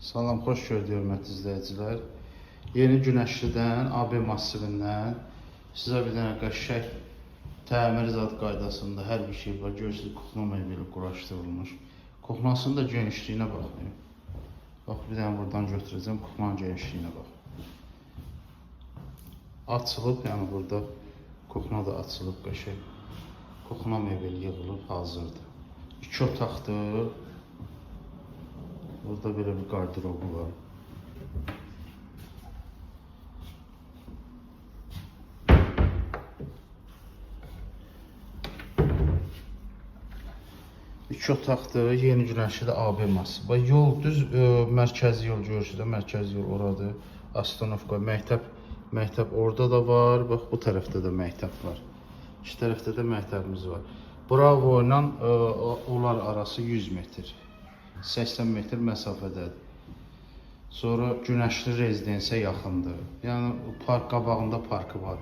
Salam, xoş gördük hörmətli izləyicilər. Yeni Günəşlidən, AB massivindən sizə bir dənə qəşəng təmir zad qaydasında hər bir şey var. Görürsünüz, kuxna mebeli quraşdırılmış. Kuxnasının da genişliyinə baxın. Bax, bir dənə buradan götürəcəm, kuxnanın genişliyinə bax. Açılıb, yəni burada kuxna da açılıb qəşəng. Kuxna mebeli yığılıb, hazırdır. 2 otaqdır. Burada böyle bir gardırobu var. İki otaqdır, Yeni Günəşlidə AB massivi. Yol düz mərkəzi yol görürsünüz, mərkəzi yol oradır. Astanovka, məktəb orada da var. Bax, bu tərəfdə də məktəb var. İki tərəfdə də məktəbimiz var. Bravo ilə onlar arası 100 metr. 80 metr məsafədədir. Sonra Günəşli rezidensiya yaxındır. Yəni park qabağında parkı var.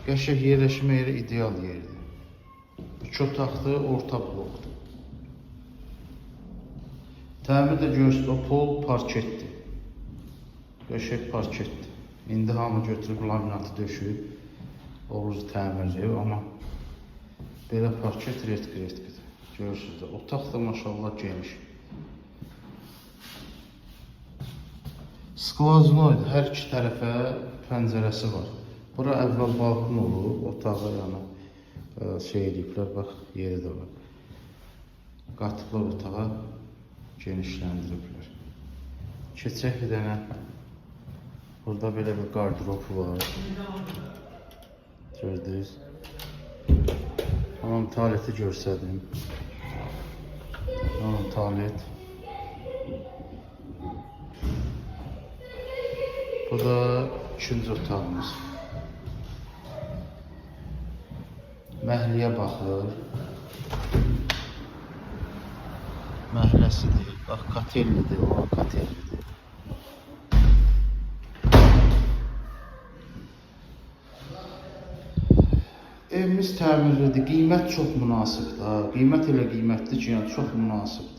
Qəşəng yerləşmə yeri ideal yerdir. 2 otaqdır, orta blokdur. Təmir də görürsünüz, o pol parketdir. Qəşəng parketdir. İndi hamı götürüb laminatı döşüyüb, olur təmirləyib, amma belə parket retkidir. Görürsünüz də, otaq da maşallah geniş. Sklaznoid, hər iki tərəfə pəncərəsi var. Bura əvvəl balkon olub, otağı yəni şey ediblər, bax, yeri də var. Qatıblar otağa, genişləndiriblər. Keçək bir dənə, burada belə bir gardırobu var. Gördünüz. Tamam, tualeti görsədim. Tamam, tualet. Bu da ikinci otağımız. Məhliyə baxır. Məhləsidir. Bax, katellidir, o katellidir. Evimiz təmirlidir. Qiymət çox münasibdir. Qiymət elə qiymətdir ki, yəni çox münasibdir.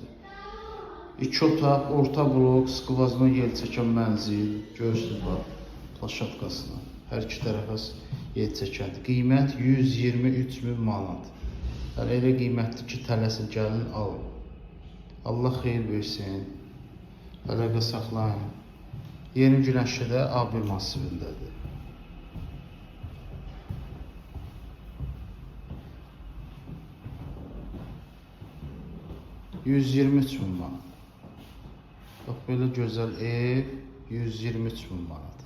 2 otaq, orta blok, skvazno yel çəkən mənzil, görürsünüz bax, plaşatkasına. Hər iki tərəfə yel çəkəndir. Qiymət 123 min manat. Yəni elə qiymətdir ki, tələsin, gəlin, alın. Allah xeyir versin. Əlaqə saxlayın. Yeni Günəşlidə AB massivindədir. 123 min manat. Bax, belə gözəl ev 123 min manat.